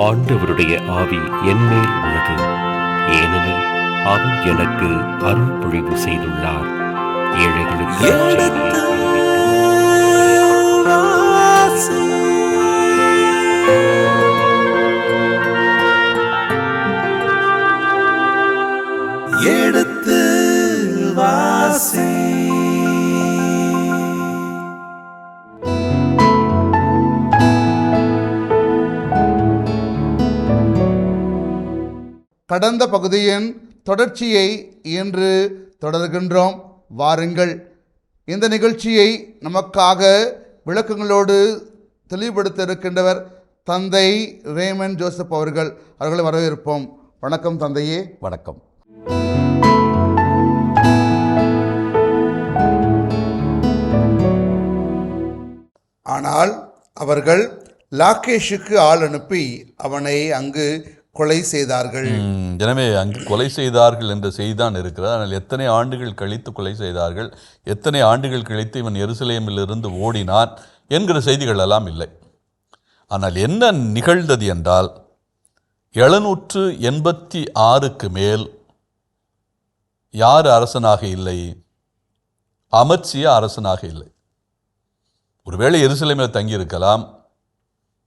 ஆண்டவருடைய ஆவி என்மேல் உள்ளது, ஏனெனில் அவர் எனக்கு அருள் பொழிவு செய்துள்ளார். ஏழைகளுக்கு எடுத்து வாசி. கடந்த பகுதியின் தொடர்ச்சியை இன்று தொடர்கின்றோம். வாருங்கள், இந்த நிகழ்ச்சியை நமக்காக விளக்கங்களோடு தெளிவுபடுத்த இருக்கின்றவர் தந்தை ரேமன் ஜோசப் அவர்களை வரவேற்போம். வணக்கம் தந்தையே. வணக்கம். ஆனால் அவர்கள் லாகேஷுக்கு ஆள் அனுப்பி அவனை அங்கு கொலை செய்தார்கள். எனவே அங்கு கொலை செய்தார்கள் என்ற செய்திதான் இருக்கிறது. ஆனால் எத்தனை ஆண்டுகள் கழித்து கொலை செய்தார்கள், எத்தனை ஆண்டுகள் கழித்து இவன் எருசலேமிலிருந்து ஓடினான் என்கிற செய்திகள் எல்லாம் இல்லை. ஆனால் என்ன நிகழ்ந்தது என்றால் 786க்கு மேல் யார் அரசனாக இல்லை? அமத்சியா அரசனாக இல்லை. ஒருவேளை எருசலேமில் தங்கியிருக்கலாம்,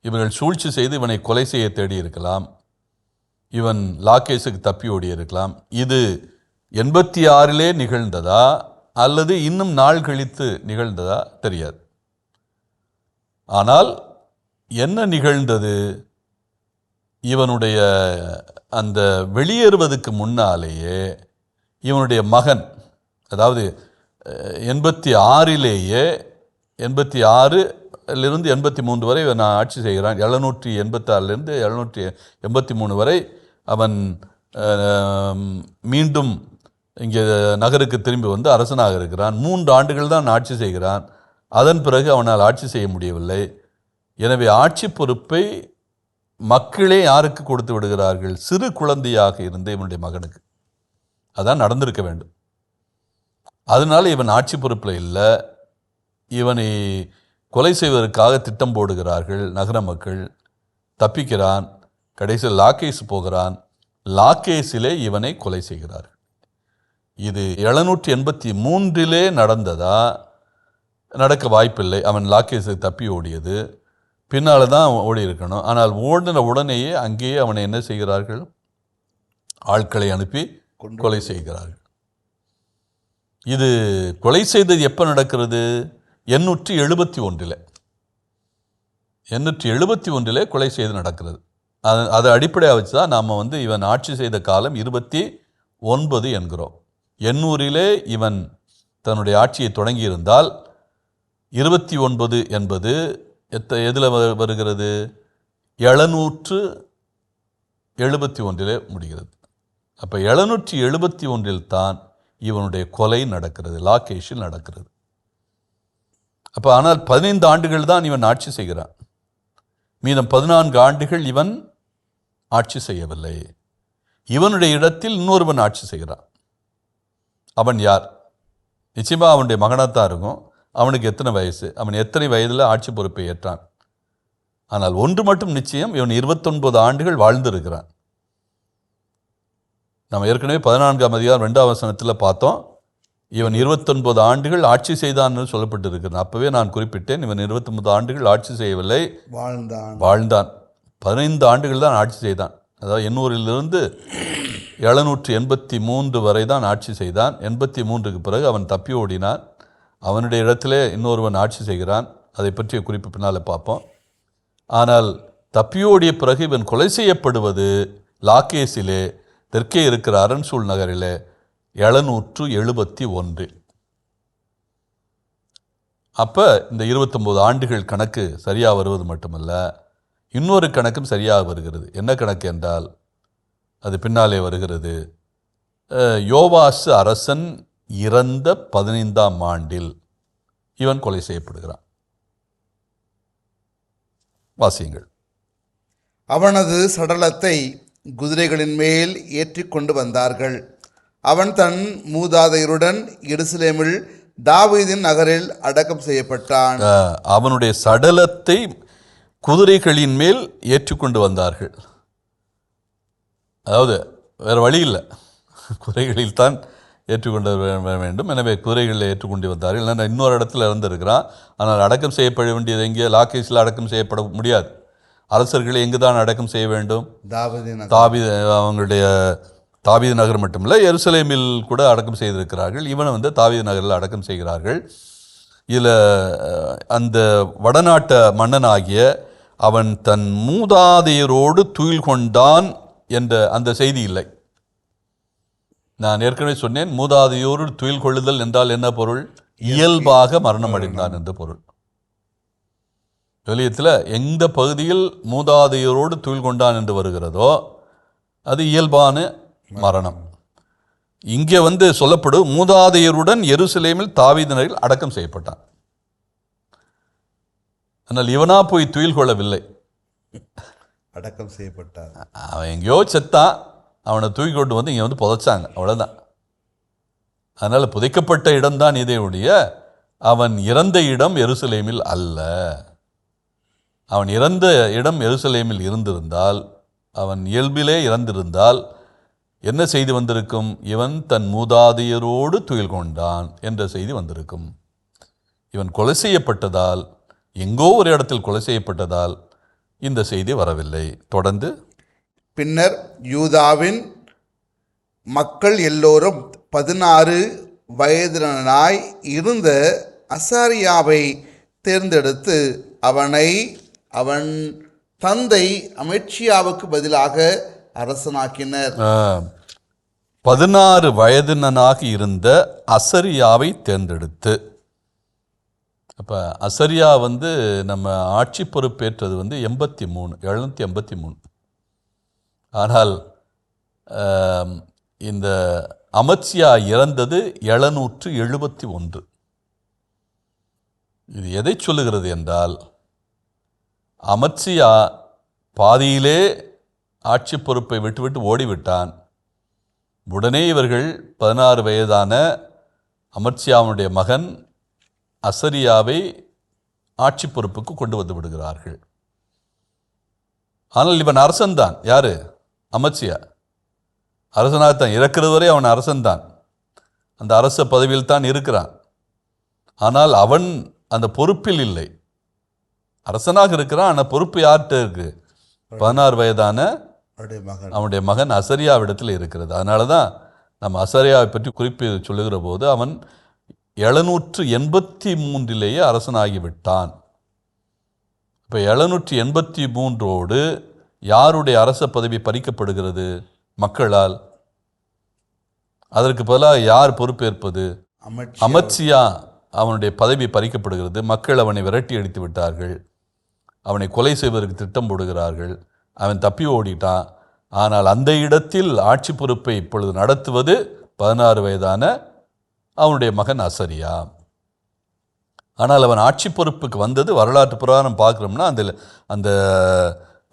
இவர்கள் சூழ்ச்சி செய்து இவனை கொலை செய்ய தேடி இருக்கலாம், இவன் லாகேஷுக்கு தப்பி ஓடி இருக்கலாம். இது 86லே நிகழ்ந்ததா அல்லது இன்னும் நாள் கழித்து நிகழ்ந்ததா தெரியாது. ஆனால் என்ன நிகழ்ந்தது? இவனுடைய அந்த வெளியேறுவதற்கு முன்னாலேயே இவனுடைய மகன், அதாவது 86லேயே 86லிருந்து 83 வரை இவன் ஆட்சி செய்கிறான். 786லிருந்து 783 வரை அவன் மீண்டும் இங்கே நகருக்கு திரும்பி வந்து அரசனாக இருக்கிறான். 3 ஆண்டுகள் தான் ஆட்சி செய்கிறான். அதன் பிறகு அவனால் ஆட்சி செய்ய முடியவில்லை. எனவே ஆட்சி பொறுப்பை மக்களே யாருக்கு கொடுத்து விடுகிறார்கள்? சிறு குழந்தையாக இருந்த இவனுடைய மகனுக்கு. அதான் நடந்திருக்க வேண்டும். அதனால இவன் ஆட்சி பொறுப்பில் இல்லை. இவனை கொலை செய்வதற்காக திட்டம் போடுகிறார்கள் நகர மக்கள். தப்பிக்கிறான். கடைசியில் லாகேஷ் போகிறான். லாகேஷிலே இவனை கொலை செய்கிறார்கள். இது 783லே நடந்ததா? நடக்க வாய்ப்பில்லை. அவன் லாகேஷுக்கு தப்பி ஓடியது பின்னால் தான் ஓடி இருக்கணும். ஆனால் ஓடின உடனேயே அங்கேயே அவனை என்ன செய்கிறார்கள்? ஆட்களை அனுப்பி கொலை செய்கிறார்கள். இது கொலை செய்தது எப்போ நடக்கிறது? 871 கொலை செய்து நடக்கிறது. அதை அடிப்படையாக வச்சு தான் நாம் இவன் ஆட்சி செய்த காலம் 29 என்கிறோம். 800லே இவன் தன்னுடைய ஆட்சியை தொடங்கியிருந்தால் 29 என்பது எதில் வருகிறது? 771 முடிகிறது. அப்போ 771 தான் இவனுடைய கொலை நடக்கிறது, லாகேஷில் நடக்கிறது. அப்போ ஆனால் 15 ஆண்டுகள் தான் இவன் ஆட்சி செய்கிறான். மீதம் 14 ஆண்டுகள் இவன் ஆட்சி செய்யவில்லை. இவனுடைய இடத்தில் இன்னொருவன் ஆட்சி செய்கிறான். அவன் யார்? நிச்சயமாக அவனுடைய மகனாகத்தான் இருக்கும். அவனுக்கு எத்தனை வயசு? அவன் எத்தனை வயதில் ஆட்சி பொறுப்பை ஏற்றான்? ஆனால் ஒன்று மட்டும் நிச்சயம், இவன் 29 ஆண்டுகள் வாழ்ந்திருக்கிறான். நம்ம ஏற்கனவே 14ஆம் அதிகாரம் 2ஆம் வசனத்தில் பார்த்தோம். இவன் 29 ஆண்டுகள் ஆட்சி செய்தான் என்று சொல்லப்பட்டிருக்கிறான். அப்பவே நான் குறிப்பிட்டேன், இவன் 29 ஆண்டுகள் ஆட்சி செய்யவில்லை, வாழ்ந்தான். 15 ஆண்டுகள் தான் ஆட்சி செய்தான். அதாவது 800லிருந்து 783 வரை தான் ஆட்சி செய்தான். 83க்கு பிறகு அவன் தப்பி ஓடினான். அவனுடைய இடத்திலே இன்னொருவன் ஆட்சி செய்கிறான். அதை பற்றிய குறிப்பு பின்னால் பார்ப்போம். ஆனால் தப்பியோடிய பிறகு இவன் கொலை செய்யப்படுவது லாகேஷிலே, தெற்கே இருக்கிற அரண்சூல் நகரிலே 771. அப்போ இந்த 29 ஆண்டுகள் கணக்கு சரியாக வருவது மட்டுமல்ல, இன்னொரு கணக்கும் சரியாக வருகிறது. என்ன கணக்கு என்றால் அது பின்னாலே வருகிறது. யோவாசு அரசன் இறந்த 15ஆம் ஆண்டில் இவன் கொலை செய்யப்படுகிறான். வாசியுங்கள். அவனது சடலத்தை குதிரைகளின் மேல் ஏற்றி கொண்டு வந்தார்கள். அவன் தன் மூதாதையருடன் எருசலேமில் தாவீதின் நகரில் அடக்கம் செய்யப்பட்டான். அவனுடைய சடலத்தை குதிரைகளின் மேல் ஏற்றுக்கொண்டு வந்தார்கள். அதாவது வேறு வழி இல்லை, குதிரைகளில் தான் ஏற்றுக்கொண்டு வர வேண்டும். எனவே குதிரைகளில் ஏற்றுக்கொண்டு வந்தார்கள். இல்லைன்னா இன்னொரு இடத்துல இருந்திருக்கிறான். ஆனால் அடக்கம் செய்யப்பட வேண்டியது எங்கே? லாக்கீஸில் அடக்கம் செய்யப்பட முடியாது. அரசர்களை எங்கு தான் அடக்கம் செய்ய வேண்டும்? தாவீது, அவங்களுடைய தாவீது நகர் மட்டுமில்லை, எருசலேமில் கூட அடக்கம் செய்திருக்கிறார்கள். இவனை தாவீது நகரில் அடக்கம் செய்கிறார்கள். இதில் அந்த வடநாட்ட மன்னனாகிய அவன் தன் மூதாதையரோடு துயில் கொண்டான் என்ற அந்த செய்தி இல்லை. நான் ஏற்கனவே சொன்னேன், மூதாதையோடு துயில் கொள்ளுதல் என்றால் என்ன பொருள்? இயல்பாக மரணம் அடைந்தான் என்று பொருள். வெளியத்தில் எந்த பகுதியில் மூதாதையரோடு துயில் கொண்டான் என்று வருகிறதோ அது இயல்பான மரணம். இங்கே சொல்லப்படும் மூதாதையருடன் எருசலேமில் தாவீது நகரில் அடக்கம் செய்யப்பட்டான். ஆனால் இவனா போய் துயில் கொள்ளவில்லை, அடக்கம் செய்யப்பட்டான். அவன் எங்கேயோ செத்தான், அவனை தூக்கி கொண்டு இங்கே புதைச்சாங்க, அவ்வளோதான். அதனால் புதைக்கப்பட்ட இடம்தான் இதே ஒழிய அவன் இறந்த இடம் எருசலேமில் அல்ல. அவன் இறந்த இடம் எருசலேமில் இருந்திருந்தால், அவன் இயல்பிலே இறந்திருந்தால் என்ன செய்தி வந்திருக்கும்? இவன் தன் மூதாதையரோடு துயில் கொண்டான் என்ற செய்தி வந்திருக்கும். இவன் கொலை செய்யப்பட்டதால், எங்கோ ஒரு இடத்தில் கொலை செய்யப்பட்டதால் இந்த செய்தி வரவில்லை. தொடர்ந்து, பின்னர் யூதாவின் மக்கள் எல்லோரும் 16 வயதினனாய் இருந்த அசாரியாவை தேர்ந்தெடுத்து அவனை அவன் தந்தை அமத்சியாவுக்கு பதிலாக அரசனாக்கினர். 16 வயதினனாக இருந்த அசரியாவை தேர்ந்தெடுத்து. அப்போ அசரியா நம்ம ஆட்சி பொறுப்பேற்றது 783. ஆனால் இந்த அமத்சியா இறந்தது 771. இது எதை சொல்லுகிறது என்றால், அமத்சியா பாதியிலே ஆட்சி பொறுப்பை விட்டுவிட்டு ஓடிவிட்டான். உடனே இவர்கள் 16 வயதான அமத்சியாவுடைய மகன் அசரியாவை ஆட்சி பொறுப்புக்கு கொண்டு வந்து விடுகிறார்கள். ஆனால் இவன் அரசன்தான். யாரு? அமத்சியா அரசனாகத்தான், இறக்கிறது வரை அவன் அரசன்தான், அந்த அரச பதவியில் தான் இருக்கிறான். ஆனால் அவன் அந்த பொறுப்பில் இல்லை, அரசனாக இருக்கிறான். ஆனால் பொறுப்பு யார்கிட்ட இருக்கு? 16 வயதான அவனுடைய மகன் அசரியாவிடத்தில் இருக்கிறது. அதனால தான் நம்ம அசரியாவை பற்றி குறிப்பு சொல்லுகிற போது அவன் 783 அரசனாகிவிட்டான். இப்போ 783 யாருடைய அரச பதவி பறிக்கப்படுகிறது? மக்களால். அதற்கு பதிலாக யார் பொறுப்பேற்பது? அமத்சியா அவனுடைய பதவி பறிக்கப்படுகிறது. மக்கள் அவனை விரட்டி அடித்து விட்டார்கள், அவனை கொலை செய்வதற்கு திட்டம் போடுகிறார்கள். அவன் தப்பி ஓடிட்டான். ஆனால் அந்த இடத்தில் ஆட்சி பொறுப்பை இப்பொழுது நடத்துவது 16 வயதான அவனுடைய மகன் அசரியா. ஆனால் அவன் ஆட்சி பொறுப்புக்கு வந்தது வரலாற்று பிரகாரம் பார்க்குறோம்னா அந்த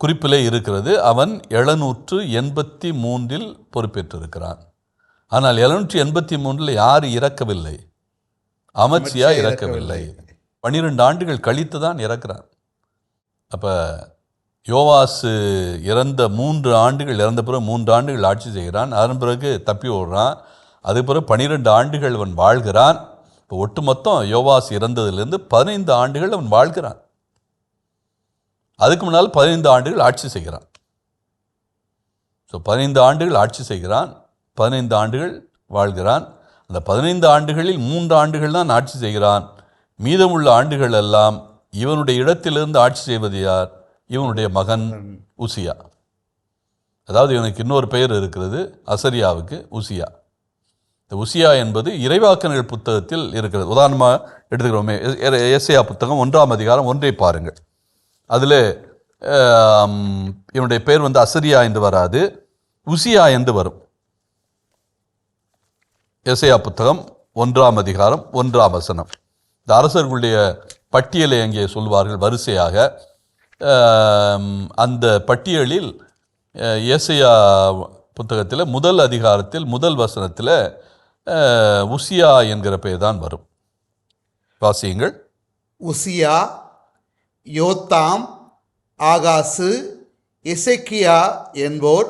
குறிப்பிலே இருக்கிறது. அவன் 783 பொறுப்பேற்றிருக்கிறான். ஆனால் 783 யார் இறக்கவில்லை? அமத்சியா இறக்கவில்லை. 12 ஆண்டுகள் கழித்து தான் இறக்கிறான். அப்போ யோவாசு இறந்த 3 ஆண்டுகள், இறந்த பிறகு 3 ஆண்டுகள் ஆட்சி செய்கிறான். அதன் பிறகு தப்பி ஓடுறான். அதுக்கு பிறகு 12 ஆண்டுகள் அவன் வாழ்கிறான். இப்போ ஒட்டுமொத்தம் யோவாசு இறந்ததிலிருந்து 15 ஆண்டுகள் அவன் வாழ்கிறான். அதுக்கு முன்னால் 15 ஆண்டுகள் ஆட்சி செய்கிறான். ஸோ 15 ஆண்டுகள் ஆட்சி செய்கிறான், 15 ஆண்டுகள் வாழ்கிறான். அந்த 15 ஆண்டுகளில் 3 ஆண்டுகள் தான் ஆட்சி செய்கிறான். மீதமுள்ள ஆண்டுகள் எல்லாம் இவனுடைய இடத்திலிருந்து ஆட்சி செய்வது யார்? இவனுடைய மகன் உசியா. அதாவது இவனுக்கு இன்னொரு பெயர் இருக்கிறது அசரியாவுக்கு, உசியா. இந்த உசியா என்பது இறைவாக்கினர்கள் புத்தகத்தில் இருக்கிறது. உதாரணமாக எடுத்துக்கிறோமே, எசேயா புத்தகம் 1ஆம் அதிகாரம் 1ஐ பாருங்கள். அதில் இவனுடைய பெயர் அசரியா என்று வராது, உசியா என்று வரும். எசேயா புத்தகம் 1ஆம் அதிகாரம் 1ஆம் வசனம். இந்த அரசர்களுடைய பட்டியலை அங்கே சொல்வார்கள் வரிசையாக. அந்த பட்டியலில் எசேயா புத்தகத்தில் முதல் அதிகாரத்தில் முதல் வசனத்தில் உசியா என்கிற பெயர் தான் வரும். வாசியுங்கள். உசியா, யோத்தாம், ஆகாசு, எசேக்கியா என்போர்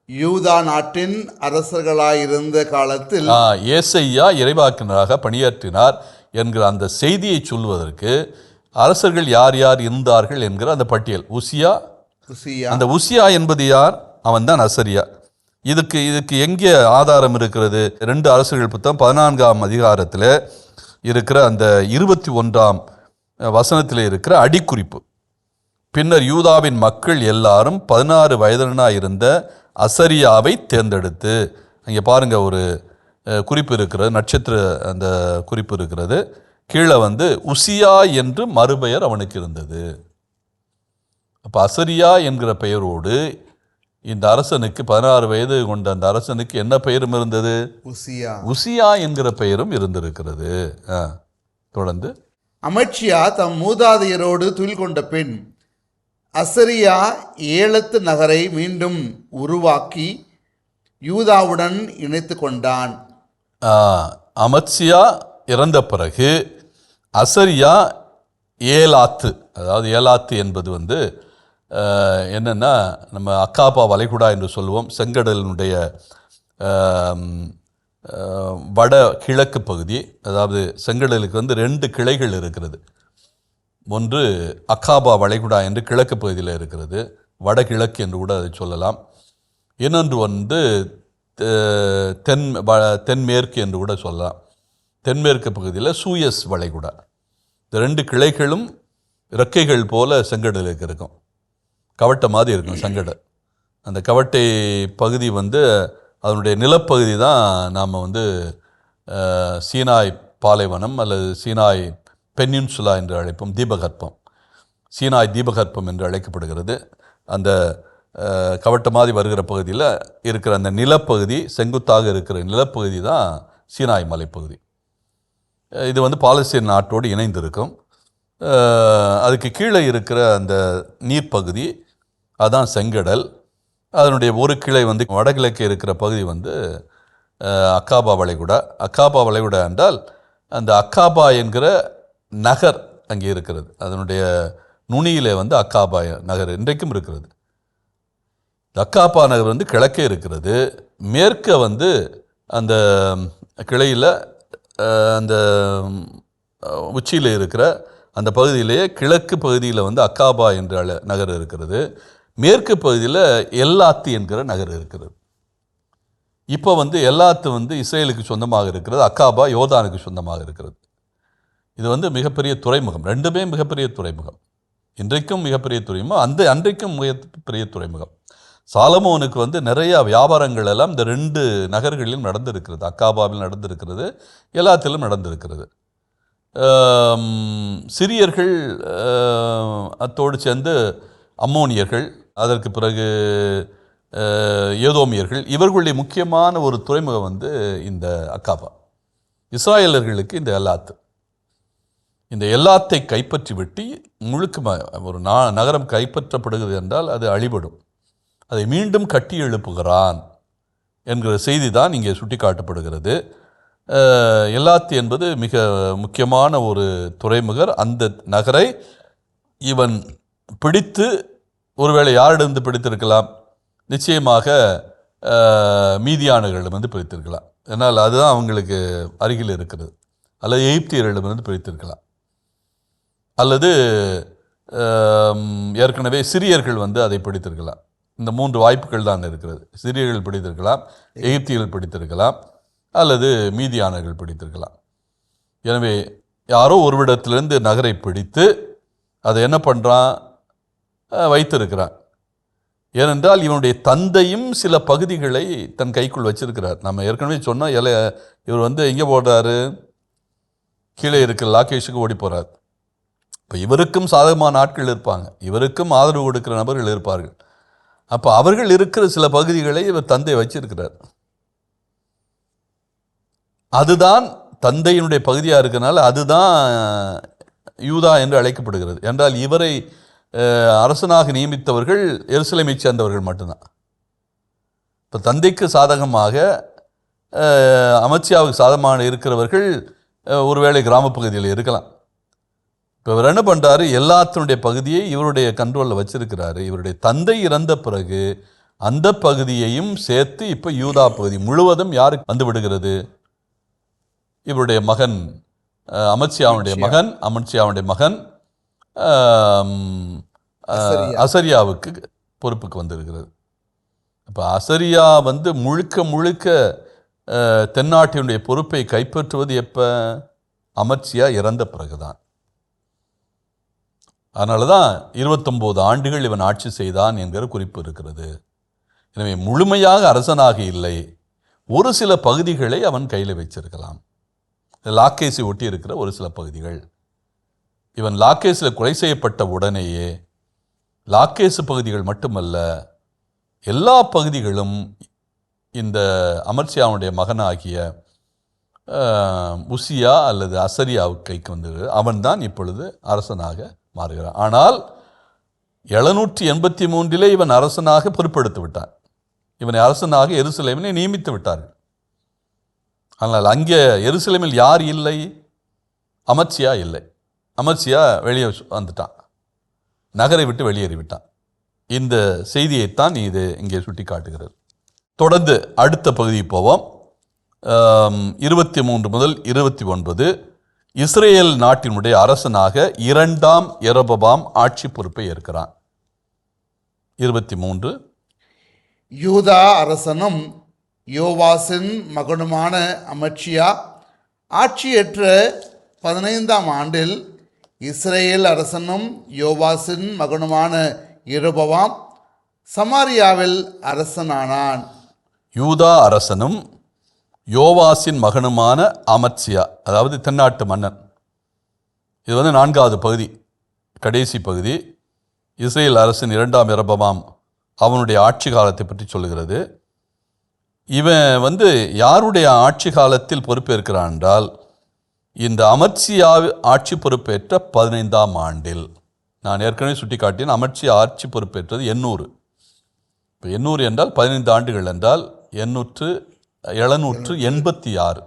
யூதா நாட்டின் அரசர்களாயிருந்த காலத்தில் ஏசையா இறைவாக்கினராக பணியாற்றினார் என்கிற அந்த செய்தியை சொல்வதற்கு அரசர்கள் யார் யார் இருந்தார்கள் என்கிற அந்த பட்டியல். உசியா, அந்த உசியா என்பது யார்? அவன் தான் அசரியா. இதுக்கு எங்கே ஆதாரம் இருக்கிறது? 2 அரசர்கள் புத்தகம் 14ஆம் அதிகாரத்தில் இருக்கிற அந்த 21ஆம் வசனத்தில் இருக்கிற அடிக்குறிப்பு. பின்னர் யூதாவின் மக்கள் எல்லாரும் 16 வயதினராக இருந்த அசரியாவை தேர்ந்தெடுத்து, அங்கே பாருங்க ஒரு குறிப்பு இருக்கிறது, நட்சத்திர அந்த குறிப்பு இருக்கிறது. கீழே உசியா என்று மறுபெயர் அவனுக்கு இருந்தது. அப்போ அசரியா என்கிற பெயரோடு இந்த அரசனுக்கு 16 வயது கொண்ட அந்த அரசனுக்கு என்ன பெயரும் இருந்தது? உசியா என்கிற பெயரும் இருந்திருக்கிறது. தொடர்ந்து அமட்சியா தம் மூதாதையரோடு துயில் கொண்ட பின் அசரியா ஏலத்து நகரை மீண்டும் உருவாக்கி யூதாவுடன் இணைத்து கொண்டான். அமத்சியா இறந்த பிறகு அசரியா ஏலாத்து, அதாவது ஏலாத்து என்பது என்னென்னா நம்ம அக்காபா வளைகுடா என்று சொல்லுவோம். செங்கடலினுடைய வட கிழக்கு பகுதி, அதாவது செங்கடலுக்கு 2 கிளைகள் இருக்கிறது. ஒன்று அக்காபா வளைகுடா என்று கிழக்கு பகுதியில் இருக்கிறது, வடகிழக்கு என்று கூட அதை சொல்லலாம். இன்னொன்று தென்மேற்கு என்று கூட சொல்லலாம். தென்மேற்கு பகுதியில் சூயஸ் வளைகுடா. இந்த 2 கிளைகளும் இறக்கைகள் போல செங்கடலுக்கு இருக்கும். கவட்டை மாதிரி இருக்கும் செங்கடல். அந்த கவட்டை பகுதி அதனுடைய நிலப்பகுதி தான் நாம் சீனாய் பாலைவனம் அல்லது சீனாய் பெனின்சுலா என்று அழைப்போம். தீபகற்பம், சீனாய் தீபகற்பம் என்று அழைக்கப்படுகிறது. அந்த கவட்ட மாதிரி வருகிற பகுதியில் இருக்கிற அந்த நிலப்பகுதி, செங்குத்தாக இருக்கிற நிலப்பகுதி தான் சீனாய் மலைப்பகுதி. இது பாலஸ்தீன் நாட்டோடு இணைந்திருக்கும். அதுக்கு கீழே இருக்கிற அந்த நீர்ப்பகுதி அதான் செங்கடல். அதனுடைய ஒரு கிளை வடகிழக்கு இருக்கிற பகுதி அக்காபா வளைகுடா. அக்காபா வளைகுடா என்றால் அந்த அக்காபா என்கிற நகர் அங்கே இருக்கிறது. அதனுடைய நுனியிலே அக்காபா நகர் இன்றைக்கும் இருக்கிறது. அக்காபா நகர் கிழக்கே இருக்கிறது. மேற்க அந்த கிளையில் அந்த உச்சியில் இருக்கிற அந்த பகுதியிலேயே கிழக்கு பகுதியில் அக்காபா என்ற நகர் இருக்கிறது. மேற்கு பகுதியில் எல்லாத்து என்கிற நகர் இருக்கிறது. இப்போ எல்லாத்து இஸ்ரேலுக்கு சொந்தமாக இருக்கிறது, அக்காபா யோர்தானுக்கு சொந்தமாக இருக்கிறது. இது மிகப்பெரிய துறைமுகம். 2மே மிகப்பெரிய துறைமுகம். இன்றைக்கும் மிகப்பெரிய துறைமுகம், அன்றைக்கும் மிகப்பெரிய துறைமுகம். சாலமோனுக்கு நிறைய வியாபாரங்கள் எல்லாம் இந்த 2 நகர்களிலும் நடந்திருக்கிறது. அக்காபாவில் நடந்திருக்கிறது, எல்லாத்திலும் நடந்திருக்கிறது. சிரியர்கள், அத்தோடு சேர்ந்து அம்மோனியர்கள், அதற்கு பிறகு ஏதோமியர்கள், இவர்களுடைய முக்கியமான ஒரு துறைமுகம் இந்த அக்காபா. இஸ்ராயலர்களுக்கு இந்த எல்லாத்து. இந்த எல்லாத்தை கைப்பற்றி விட்டு முழுக்க ஒரு நகரம் கைப்பற்றப்படுகிறது என்றால் அது அழிபடும். அதை மீண்டும் கட்டி எழுப்புகிறான் என்கிற செய்தி தான் இங்கே சுட்டி காட்டப்படுகிறது. எல்லாத்து என்பது மிக முக்கியமான ஒரு துறைமுகர். அந்த நகரை இவன் பிடித்து, ஒருவேளை யாரிடமிருந்து பிடித்திருக்கலாம்? நிச்சயமாக மீதியானர்களிடமிருந்து பிடித்திருக்கலாம். ஏன்னால் அதுதான் அவங்களுக்கு அருகில் இருக்கிறது. அல்லது எகிப்தியர்களிடமிருந்து பிடித்திருக்கலாம். அல்லது ஏற்கனவே சிரியர்கள் அதை பிடித்திருக்கலாம். இந்த 3 வாய்ப்புகள் தான் இருக்கிறது. சிரியர்கள் பிடித்திருக்கலாம், எகிப்தியர்கள் பிடித்திருக்கலாம், அல்லது மீதியானர்கள் பிடித்திருக்கலாம். எனவே யாரோ ஒருவிடத்திலிருந்து நகரை பிடித்து அதை என்ன பண்ணுறான்? வைத்திருக்கிறான். ஏனென்றால் இவனுடைய தந்தையும் சில பகுதிகளை தன் கைக்குள் வச்சிருக்கிறார். நம்ம ஏற்கனவே சொன்னால் இவர் எங்கே போடுறாரு? கீழே இருக்கிற லாகேஷுக்கு ஓடி போகிறார். இப்போ இவருக்கும் சாதகமான ஆட்கள் இருப்பாங்க, இவருக்கும் ஆதரவு கொடுக்கிற நபர்கள் இருப்பார்கள். அப்போ அவர்கள் இருக்கிற சில பகுதிகளை இவர் தந்தை வச்சிருக்கிறார். அதுதான் தந்தையினுடைய பகுதியாக இருக்கிறனால அதுதான் யூதா என்று அழைக்கப்படுகிறது. என்றால் இவரை அரசனாக நியமித்தவர்கள் எருசலேமை சேர்ந்தவர்கள் மட்டும்தான். இப்போ தந்தைக்கு சாதகமாக அமத்சியாவுக்கு சாதகமாக இருக்கிறவர்கள் ஒருவேளை கிராம பகுதியில் இருக்கலாம். இப்போ இவர் என்ன பண்ணுறாரு, எல்லாத்தினுடைய பகுதியை இவருடைய கண்ட்ரோலில் வச்சிருக்கிறாரு. இவருடைய தந்தை இறந்த பிறகு அந்த பகுதியையும் சேர்த்து இப்போ யூதா பகுதி முழுவதும் யாருக்கு வந்து விடுகிறது? இவருடைய மகன் அமத்சியாவுடைய மகன் அசரியாவுக்கு பொறுப்புக்கு வந்திருக்கிறது. இப்போ அசரியா வந்து முழுக்க தென்னாட்டினுடைய பொறுப்பை கைப்பற்றுவது எப்போ? அமத்சியா இறந்த பிறகுதான். அதனால தான் 29 ஆண்டுகள் இவன் ஆட்சி செய்தான் என்கிற குறிப்பு இருக்கிறது. எனவே முழுமையாக அரசனாக இல்லை, ஒரு சில பகுதிகளை அவன் கையில் வச்சிருக்கலாம். லாக்கேஸை ஒட்டி இருக்கிற ஒரு சில பகுதிகள். இவன் லாக்கேஸில் கொலை செய்யப்பட்ட உடனேயே லாக்கேசு பகுதிகள் மட்டுமல்ல, எல்லா பகுதிகளும் இந்த அமத்சியாவுடைய மகனாகிய உசியா அல்லது அசரியாவுக்கு கைக்கு வந்தது. அவன்தான் இப்பொழுது அரசனாக மாறுகிறான். ஆனால் 783 இவன் அரசனாக பொறுப்பெடுத்து விட்டான். இவனை அரசனாக எருசலேமினை நியமித்து விட்டார்கள். ஆனால் அங்கே எருசலேமில் யார் இல்லை? அமத்சியா இல்லை. அமத்சியா வெளியே வந்துட்டான், நகரை விட்டு வெளியேறிவிட்டான். இந்த செய்தியைத்தான் இது இங்கே சுட்டி காட்டுகிறது. தொடர்ந்து அடுத்த பகுதிக்கு போவோம். 23 முதல் 29. இஸ்ரேல் நாட்டினுடைய அரசனாக 2ஆம் யெரொபெயாம் ஆட்சி பொறுப்பை ஏற்கிறான். 23. யூதா அரசனும் யோவாசின் மகனுமான அமத்சியா ஆட்சியேற்ற 15ஆம் ஆண்டில் இஸ்ரேல் அரசனும் யோவாசின் மகனுமான யெரொபெயாம் சமாரியாவில் அரசனானான். யூதா அரசனும் யோவாசின் மகனுமான அமத்சியா, அதாவது தென்னாட்டு மன்னன். இது வந்து 4வது பகுதி, கடைசி பகுதி. இஸ்ரேல் அரசன் 2ஆம் யெரொபெயாம் அவனுடைய ஆட்சி காலத்தை பற்றி சொல்லுகிறது. இவன் வந்து யாருடைய ஆட்சி காலத்தில் பொறுப்பேற்கிறான் என்றால், இந்த அமத்சியா ஆட்சி பொறுப்பேற்ற 15ஆம் ஆண்டில். நான் ஏற்கனவே சுட்டி காட்டினேன், அமத்சியா ஆட்சி பொறுப்பேற்றது 800. இப்போ 800 என்றால் 15 ஆண்டுகள் என்றால் 786.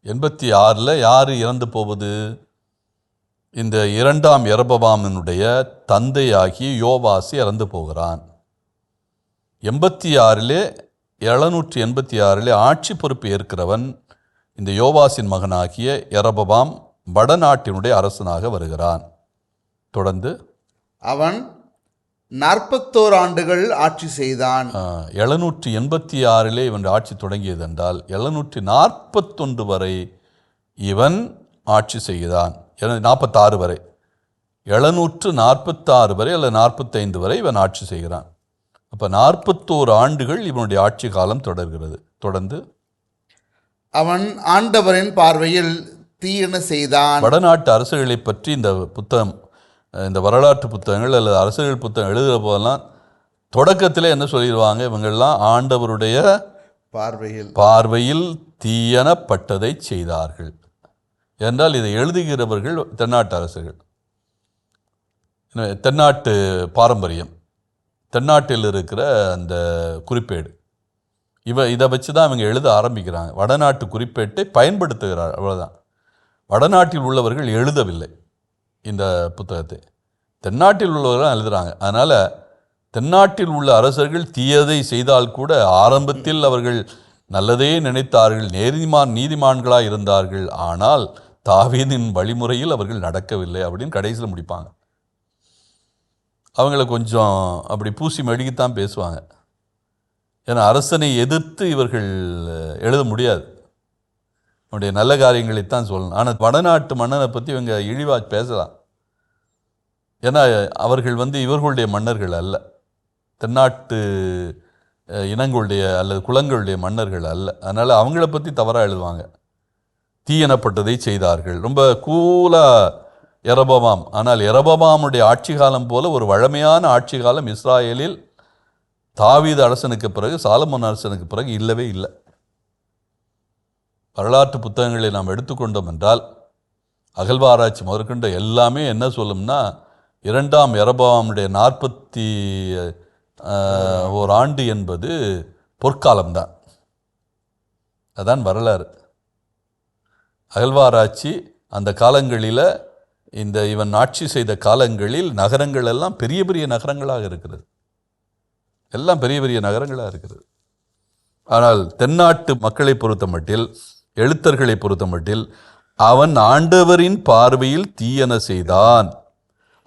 86 யார் இறந்து போவது? இந்த 2ஆம் யெரொபெயாமினுடைய தந்தையாகிய யோவாசி இறந்து போகிறான். 786 ஆட்சி பொறுப்பு ஏற்கிறவன் இந்த யோவாசின் மகனாகிய யெரொபெயாம் வடநாட்டினுடைய அரசனாக வருகிறான். தொடர்ந்து அவன் 41 ஆண்டுகள் ஆட்சி செய்தான். 786 இவன் ஆட்சி தொடங்கியது என்றால் 741 வரை இவன் ஆட்சி செய்கிறான். 46 வரை, 746 வரை அல்லது 45 வரை இவன் ஆட்சி செய்கிறான். அப்போ 41 ஆண்டுகள் இவனுடைய ஆட்சி காலம் தொடர்கிறது. தொடர்ந்து அவன் ஆண்டவரின் பார்வையில் தீயன செய்தான். வடநாட்டு அரசுகளை பற்றி இந்த புத்தகம், இந்த வரலாற்று புத்தகங்கள் அல்லது அரசுகள் புத்தகம் எழுதுகிற போதெல்லாம் தொடக்கத்தில் என்ன சொல்லிடுவாங்க? இவங்கெல்லாம் ஆண்டவருடைய பார்வையில் தீயனப்பட்டதை செய்தார்கள் என்றால் இதை எழுதுகிறவர்கள் தென்னாட்டு அரசுகள். தென்னாட்டு பாரம்பரியம், தென்னாட்டில் இருக்கிற அந்த குறிப்பேடு, இதை வச்சு தான் இவங்க எழுத ஆரம்பிக்கிறாங்க. வடநாட்டு குறிப்பேட்டை பயன்படுத்துகிறார், அவ்வளோதான். வடநாட்டில் உள்ளவர்கள் எழுதவில்லை இந்த புத்தகத்தை, தென்னாட்டில் உள்ளவர்கள் எழுதுகிறாங்க. அதனால் தென்னாட்டில் உள்ள அரசர்கள் தீயதை செய்தால் கூட ஆரம்பத்தில் அவர்கள் நல்லதே நினைத்தார்கள், நீதிமான்களாக இருந்தார்கள். ஆனால் தாவீதின் வழிமுறையில் அவர்கள் நடக்கவில்லை அப்படின்னு கடைசியில் முடிப்பாங்க. அவங்கள கொஞ்சம் அப்படி பூசி மெழுகித்தான் பேசுவாங்க. ஏன்னா அரசனை எதிர்த்து இவர்கள் எழுத முடியாது, அவனுடைய நல்ல காரியங்களைத்தான் சொல்லணும். ஆனால் வடநாட்டு மன்னனை பற்றி இவங்க இழிவாக பேசலாம். ஏன்னா அவர்கள் இவர்களுடைய மன்னர்கள் அல்ல, தென்னாட்டு இனங்களுடைய அல்லது குலங்களுடைய மன்னர்கள் அல்ல. அதனால் அவங்கள பற்றி தவறாக எழுதுவாங்க. தீயனப்பட்டதை செய்தார்கள். ரொம்ப கூலாக யெரொபெயாம். ஆனால் யெரொபெயாமுடைய ஆட்சி காலம் போல ஒரு வழமையான ஆட்சி காலம் இஸ்ராயேலில் தாவீது அரசனுக்கு பிறகு, சாலமோன் அரசனுக்கு பிறகு இல்லவே இல்லை. வரலாற்று புத்தகங்களை நாம் எடுத்துக்கொண்டோம் என்றால் அகழ்வாராய்ச்சி முதற்கொண்ட எல்லாமே என்ன சொல்லும்னா, 2ஆம் யெரொபெயாமுடைய 41 ஆண்டு என்பது பொற்காலம்தான். அதான் வரலாறு. அகழ்வாராய்ச்சி அந்த காலங்களில் இந்த இவன் ஆட்சி செய்த காலங்களில் நகரங்கள் எல்லாம் பெரிய பெரிய நகரங்களாக இருக்கிறது, எல்லாம் பெரிய பெரிய நகரங்களாக இருக்கிறது. ஆனால் தென்னாட்டு மக்களை பொறுத்த மட்டில், எழுத்தர்களை பொறுத்த மட்டில், அவன் ஆண்டவரின் பார்வையில் தீயன செய்தான்.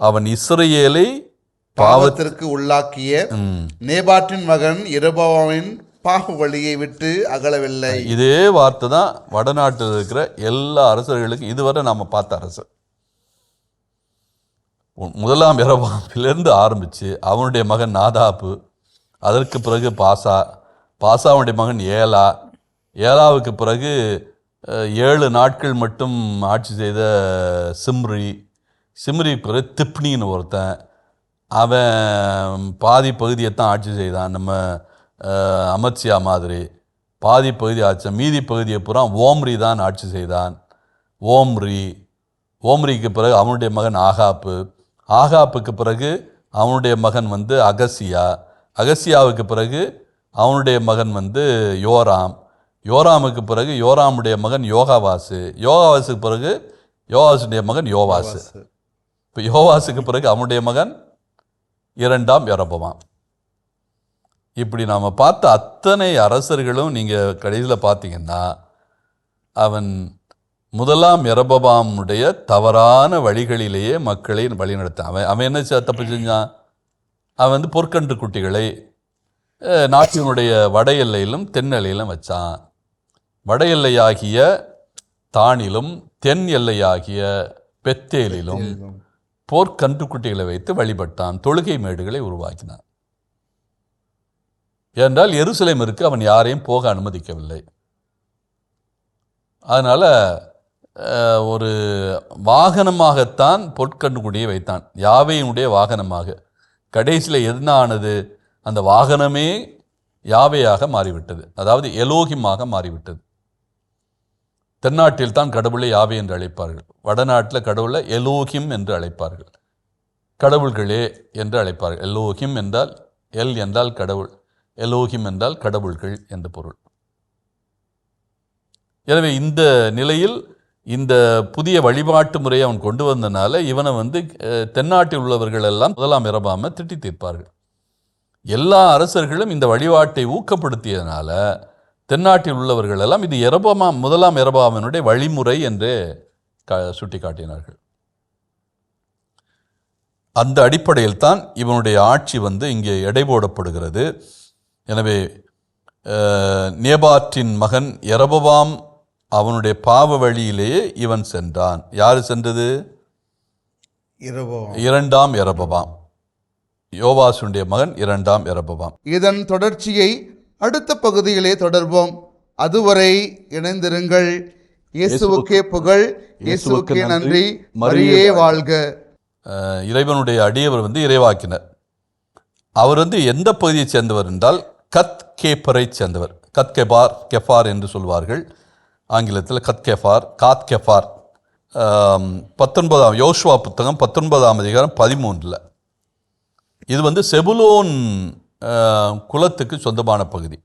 அவன் இஸ்ரவேலை பாவத்திற்கு உள்ளாக்கிய நேபாட்டின் மகன் யெரொபெயாமின் பாவ வழியை விட்டு அகலவில்லை. இதே வார்த்தை தான் வடநாட்டில் இருக்கிற எல்லா அரசர்களுக்கும் இதுவரை நாம் பார்த்த அரசர். முதலாம் யெரொபெயாமிலிருந்து ஆரம்பித்து அவனுடைய மகன் நாதாப்பு, அதற்கு பிறகு பாசாவுடைய மகன் ஏலாவுக்கு பிறகு 7 நாட்கள் மட்டும் ஆட்சி செய்த சிம்ரிக்கு பிறகு திப்னின்னு ஒருத்தன், அவன் பாதி பகுதியைத்தான் ஆட்சி செய்தான். நம்ம அமத்சியா மாதிரி பாதி பகுதி ஆட்சி, மீதி பகுதியை பூரா ஓம்ரி தான் ஆட்சி செய்தான். ஓம்ரிக்கு பிறகு அவனுடைய மகன் ஆகாப்புக்கு பிறகு அவனுடைய மகன் அகசியாவுக்கு பிறகு அவனுடைய மகன் யோராமுக்கு பிறகு யோராமுடைய மகன் யோகாவாசுக்கு பிறகு யோவாசுடைய மகன் யோவாசு. இப்போ யோவாசுக்கு பிறகு அவனுடைய மகன் 2ஆம் யெரொபெயாம். இப்படி நாம் பார்த்த அத்தனை அரசர்களும் நீங்கள் கடைசியில் பார்த்தீங்கன்னா அவன் முதலாம் யெரொபெயாமுடைய தவறான வழிகளிலேயே மக்களை வழிநடத்தான். அவன் என்ன தப்பு செஞ்சான்? அவன் பொற்கன்று குட்டிகளை நாட்டினுடைய வட எல்லையிலும் தென் எல்லையிலும் வச்சான். வட எல்லையாகிய தானிலும் தென் எல்லையாகிய பெத்தேலிலும் போர்க்கன்றுக்குட்டிகளை வைத்து வழிபட்டான். தொழுகை மேடுகளை உருவாக்கினான். ஏனென்றால் எருசலேமிற்கு அவன் யாரையும் போக அனுமதிக்கவில்லை. அதனால் ஒரு வாகனமாகத்தான் பொற்கன்றுக்குட்டியை வைத்தான், யாவேயினுடைய வாகனமாக. கடைசியில் என்ன ஆனது? அந்த வாகனமே யாவேயாக மாறிவிட்டது, அதாவது எலோகிமாக மாறிவிட்டது. தென்னாட்டில் தான் கடவுளை யாவே என்று அழைப்பார்கள், வடநாட்டில் கடவுளை எலோகிம் என்று அழைப்பார்கள், கடவுள்களே என்று அழைப்பார்கள். எலோகிம் என்றால் எல் என்றால் கடவுள், எலோகிம் என்றால் கடவுள்கள் என்று பொருள். எனவே இந்த நிலையில் இந்த புதிய வழிபாட்டு முறையை அவன் கொண்டு வந்தனால இவனை தென்னாட்டில் உள்ளவர்கள் எல்லாம் முதலாம் யெரொபெயாமை திட்டி தீர்ப்பார்கள். எல்லா அரசர்களும் இந்த வழிபாட்டை ஊக்கப்படுத்தியதனால தென்னாட்டில் உள்ளவர்கள் எல்லாம் இது முதலாம் யெரொபெயாமினுடைய வழிமுறை என்று சுட்டி காட்டினார்கள். அந்த அடிப்படையில் தான் இவனுடைய ஆட்சி இங்கே எடை போடப்படுகிறது. எனவே நேபாட்டின் மகன் யெரொபெயாம் அவனுடைய பாவ வழியிலேயே இவன் சென்றான். யார் சென்றது? 2ஆம் யெரொபெயாம், யோவாசுடைய மகன் 2ஆம் யெரொபெயாம். இதன் தொடர்ச்சியை அடுத்த பகுதியிலே தொடர்வோம். அதுவரை இணைந்திருங்கள். இயேசுவுக்கே புகழ், இயேசுவுக்கே நன்றி, மரியே வாழ்க. இறைவனுடைய அடியவர் இறைவாக்கினர். அவர் எந்த பகுதியை சேர்ந்தவர் என்றால் கத் கேப்பரை சேர்ந்தவர். கெஃபார் என்று சொல்வார்கள் ஆங்கிலத்தில். காத் கெஃபார் 19ஆம் யோசுவா புத்தகம் 19ஆம் அதிகாரம் 13. இது செபுலோன் குலத்துக்கு சொந்தமான பகுதி.